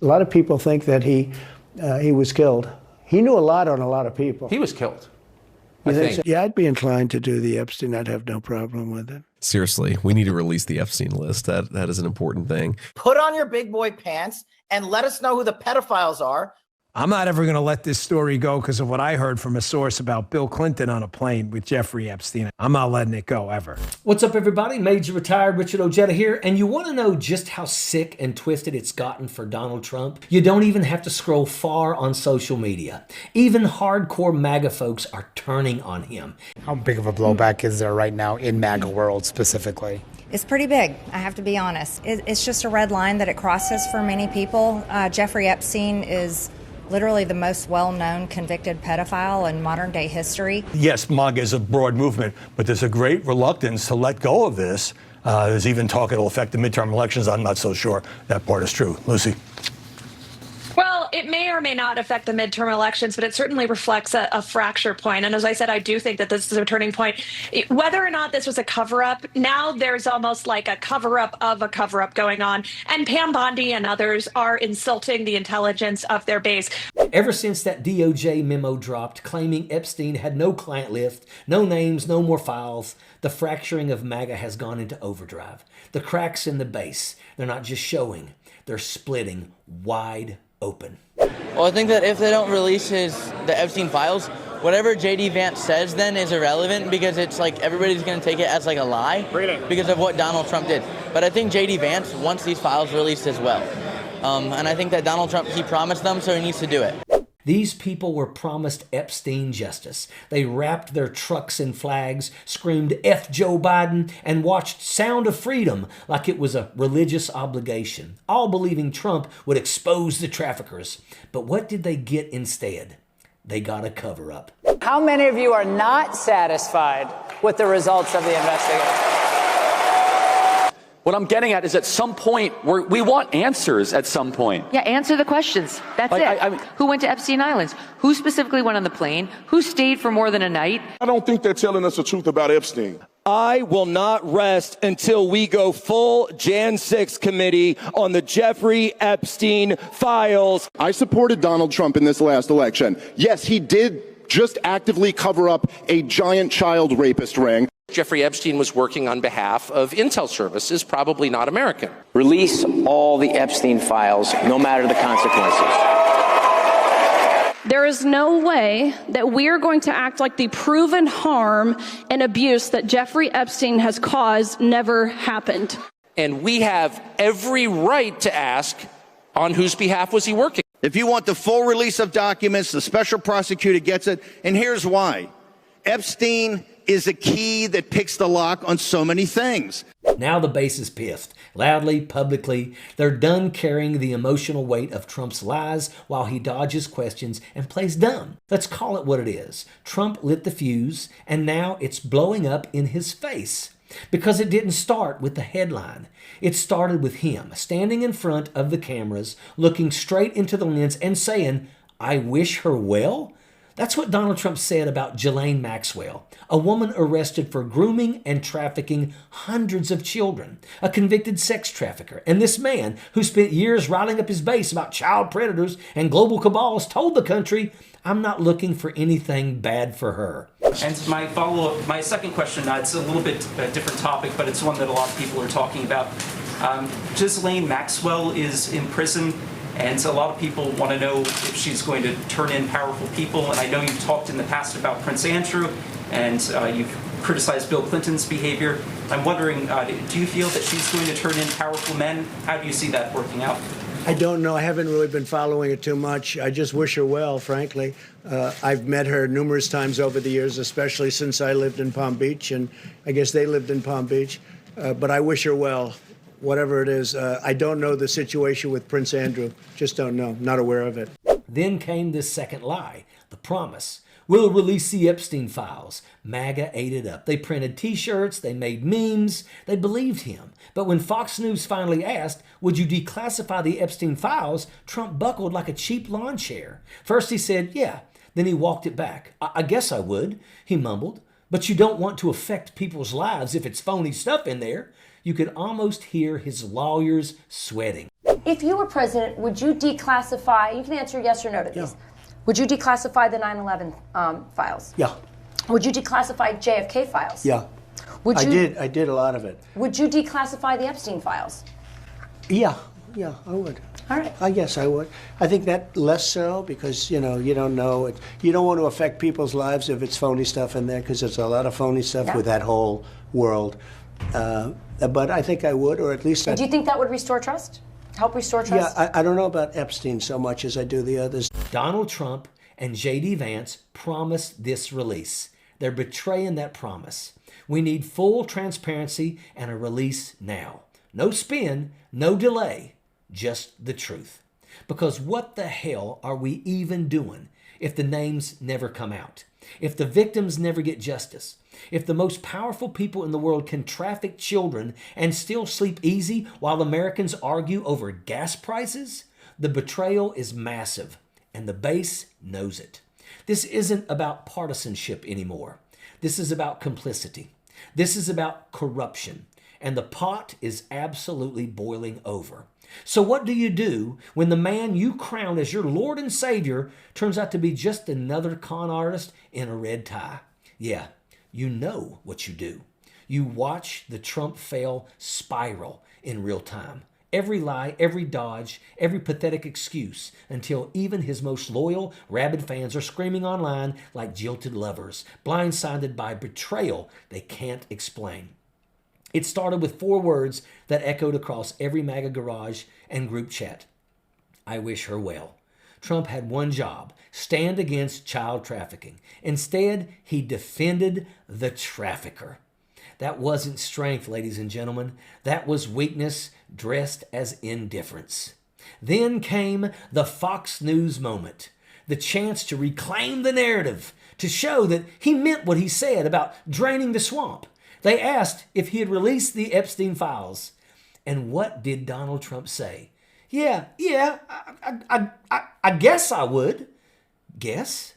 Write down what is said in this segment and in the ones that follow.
A lot of people think that he was killed. He knew a lot on a lot of people. He was killed. You think so? Yeah, I'd be inclined to do the Epstein. I'd have no problem with it. Seriously, we need to release the Epstein list. That is an important thing. Put on your big boy pants and let us know who the pedophiles are. I'm not ever going to let this story go because of what I heard from a source about Bill Clinton on a plane with Jeffrey Epstein. I'm not letting it go ever. What's up, everybody? Major Retired Richard Ojeda here, and you want to know just how sick and twisted it's gotten for Donald Trump? You don't even have to scroll far on social media. Even hardcore MAGA folks are turning on him. How big of a blowback is there right now in MAGA world specifically? It's pretty big, I have to be honest. It's just a red line that it crosses for many people. Jeffrey Epstein is literally the most well-known convicted pedophile in modern day history. Yes, MAGA is a broad movement, but there's a great reluctance to let go of this. There's even talk it'll affect the midterm elections. I'm not so sure that part is true. Lucy? Well, it may or may not affect the midterm elections, but it certainly reflects a fracture point. And as I said, I do think that this is a turning point. Whether or not this was a cover-up, now there's almost like a cover-up of a cover-up going on. And Pam Bondi and others are insulting the intelligence of their base. Ever since that DOJ memo dropped claiming Epstein had no client list, no names, no more files, the fracturing of MAGA has gone into overdrive. The cracks in the base, they're not just showing, they're splitting wide open. Well, I think that if they don't release the Epstein files, whatever J.D. Vance says then is irrelevant because it's like everybody's going to take it as like a lie because of what Donald Trump did. But I think J.D. Vance wants these files released as well. And I think that Donald Trump, he promised them, so he needs to do it. These people were promised Epstein justice. They wrapped their trucks in flags, screamed F Joe Biden, and watched Sound of Freedom like it was a religious obligation, all believing Trump would expose the traffickers. But what did they get instead? They got a cover-up. How many of you are not satisfied with the results of the investigation? What I'm getting at is at some point, we want answers at some point. Yeah, answer the questions. That's it. Who went to Epstein Islands? Who specifically went on the plane? Who stayed for more than a night? I don't think they're telling us the truth about Epstein. I will not rest until we go full Jan 6 committee on the Jeffrey Epstein files. I supported Donald Trump in this last election. Yes, he did just actively cover up a giant child rapist ring. Jeffrey Epstein was working on behalf of intel services, probably not American. Release all the Epstein files, no matter the consequences. There is no way that we are going to act like the proven harm and abuse that Jeffrey Epstein has caused never happened. And we have every right to ask, on whose behalf was he working? If you want the full release of documents, the special prosecutor gets it, and here's why. Epstein is a key that picks the lock on so many things. Now the base is pissed. Loudly, publicly, they're done carrying the emotional weight of Trump's lies while he dodges questions and plays dumb. Let's call it what it is. Trump lit the fuse, and now it's blowing up in his face. Because it didn't start with the headline. It started with him standing in front of the cameras, looking straight into the lens and saying, "I wish her well." That's what Donald Trump said about Ghislaine Maxwell, a woman arrested for grooming and trafficking hundreds of children, a convicted sex trafficker. And this man, who spent years riling up his base about child predators and global cabals, told the country, "I'm not looking for anything bad for her." And my follow-up, my second question, it's a little bit a different topic, but it's one that a lot of people are talking about. Ghislaine Maxwell is in prison. And so a lot of people want to know if she's going to turn in powerful people. And I know you've talked in the past about Prince Andrew, and you've criticized Bill Clinton's behavior. I'm wondering, do you feel that she's going to turn in powerful men? How do you see that working out? I don't know. I haven't really been following it too much. I just wish her well, frankly. I've met her numerous times over the years, especially since I lived in Palm Beach, and I guess they lived in Palm Beach. But I wish her well. Whatever it is, I don't know the situation with Prince Andrew. Just don't know. Not aware of it. Then came this second lie, the promise. We'll release the Epstein files. MAGA ate it up. They printed T-shirts. They made memes. They believed him. But when Fox News finally asked, would you declassify the Epstein files, Trump buckled like a cheap lawn chair. First he said, yeah. Then he walked it back. I guess I would, he mumbled. But you don't want to affect people's lives if it's phony stuff in there. You could almost hear his lawyers sweating. If you were president, would you declassify, you can answer yes or no to these. Would you declassify the 9/11 files? Yeah. Would you declassify JFK files? Yeah. Would you, I did a lot of it. Would you declassify the Epstein files? Yeah, I would. All right. I guess I would. I think that less so because, you don't know it. You don't want to affect people's lives if it's phony stuff in there because there's a lot of phony stuff with that whole world. But I think I would, or at least Do you think that would restore trust? Help restore trust? Yeah, I don't know about Epstein so much as I do the others. Donald Trump and J.D. Vance promised this release. They're betraying that promise. We need full transparency and a release now. No spin, no delay, just the truth. Because what the hell are we even doing if the names never come out? If the victims never get justice? If the most powerful people in the world can traffic children and still sleep easy while Americans argue over gas prices? The betrayal is massive, and the base knows it. This isn't about partisanship anymore. This is about complicity. This is about corruption, and the pot is absolutely boiling over. So what do you do when the man you crown as your Lord and Savior turns out to be just another con artist in a red tie? Yeah, you know what you do. You watch the Trump fail spiral in real time. Every lie, every dodge, every pathetic excuse, until even his most loyal, rabid fans are screaming online like jilted lovers, blindsided by betrayal they can't explain. It started with 4 words that echoed across every MAGA garage and group chat. I wish her well. Trump had one job: stand against child trafficking. Instead, he defended the trafficker. That wasn't strength, ladies and gentlemen. That was weakness dressed as indifference. Then came the Fox News moment, the chance to reclaim the narrative, to show that he meant what he said about draining the swamp. They asked if he had released the Epstein files. And what did Donald Trump say? I guess I would. Guess?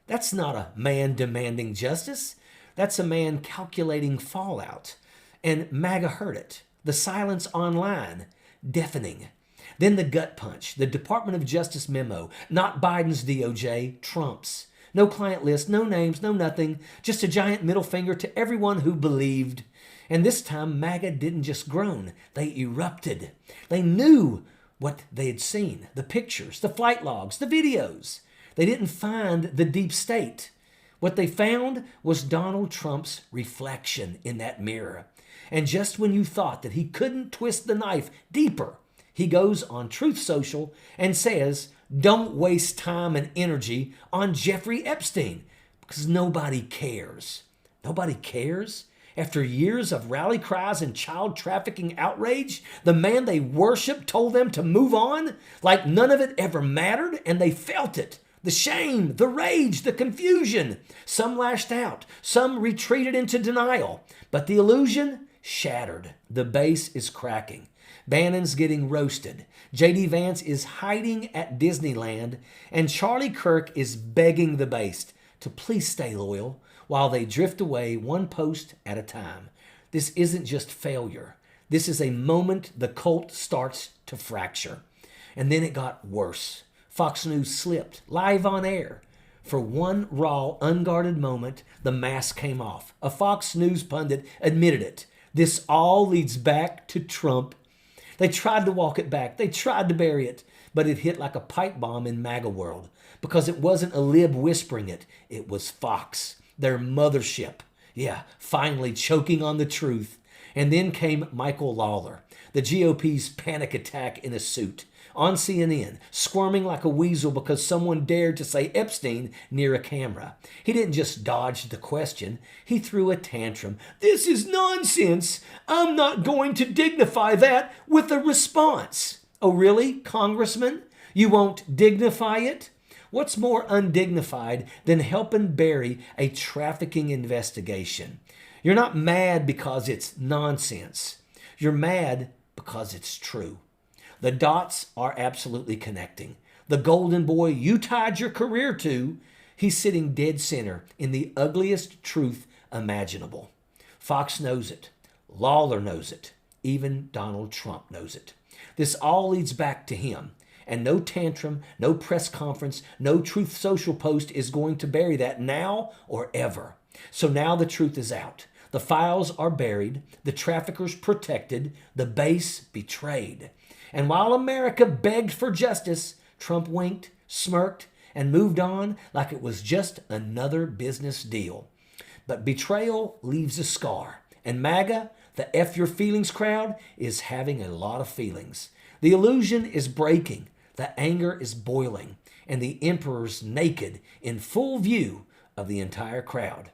That's not a man demanding justice. That's a man calculating fallout. And MAGA heard it. The silence online, deafening. Then the gut punch, the Department of Justice memo, not Biden's DOJ, Trump's. No client list, no names, no nothing, just a giant middle finger to everyone who believed. And this time, MAGA didn't just groan, they erupted. They knew what they had seen, the pictures, the flight logs, the videos. They didn't find the deep state. What they found was Donald Trump's reflection in that mirror. And just when you thought that he couldn't twist the knife deeper, he goes on Truth Social and says, don't waste time and energy on Jeffrey Epstein because nobody cares. Nobody cares? After years of rally cries and child trafficking outrage, the man they worship told them to move on like none of it ever mattered, and they felt it. The shame, the rage, the confusion. Some lashed out, some retreated into denial, but the illusion shattered. The base is cracking. Bannon's getting roasted. J.D. Vance is hiding at Disneyland, and Charlie Kirk is begging the base to please stay loyal while they drift away one post at a time. This isn't just failure. This is a moment the cult starts to fracture. And then it got worse. Fox News slipped live on air. For one raw, unguarded moment, the mask came off. A Fox News pundit admitted it. This all leads back to Trump. They tried to walk it back. They tried to bury it, but it hit like a pipe bomb in MAGA world because it wasn't a lib whispering it. It was Fox, their mothership. Yeah, finally choking on the truth. And then came Michael Lawler, the GOP's panic attack in a suit, on CNN, squirming like a weasel because someone dared to say Epstein near a camera. He didn't just dodge the question, he threw a tantrum. This is nonsense. I'm not going to dignify that with a response. Oh, really, Congressman? You won't dignify it? What's more undignified than helping bury a trafficking investigation? You're not mad because it's nonsense. You're mad because it's true. The dots are absolutely connecting. The golden boy you tied your career to, he's sitting dead center in the ugliest truth imaginable. Fox knows it. Lawler knows it. Even Donald Trump knows it. This all leads back to him. And no tantrum, no press conference, no Truth Social post is going to bury that now or ever. So now the truth is out. The files are buried, the traffickers protected, the base betrayed. And while America begged for justice, Trump winked, smirked, and moved on like it was just another business deal. But betrayal leaves a scar. And MAGA, the F Your Feelings crowd, is having a lot of feelings. The illusion is breaking, the anger is boiling, and the emperor's naked in full view of the entire crowd.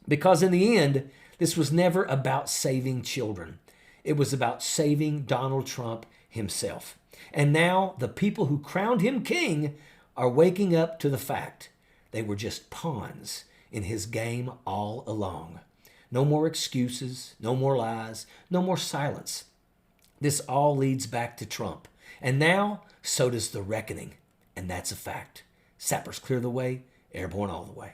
Because in the end, this was never about saving children. It was about saving Donald Trump himself. And now the people who crowned him king are waking up to the fact they were just pawns in his game all along. No more excuses, no more lies, no more silence. This all leads back to Trump. And now, so does the reckoning. And that's a fact. Sappers clear the way, airborne all the way.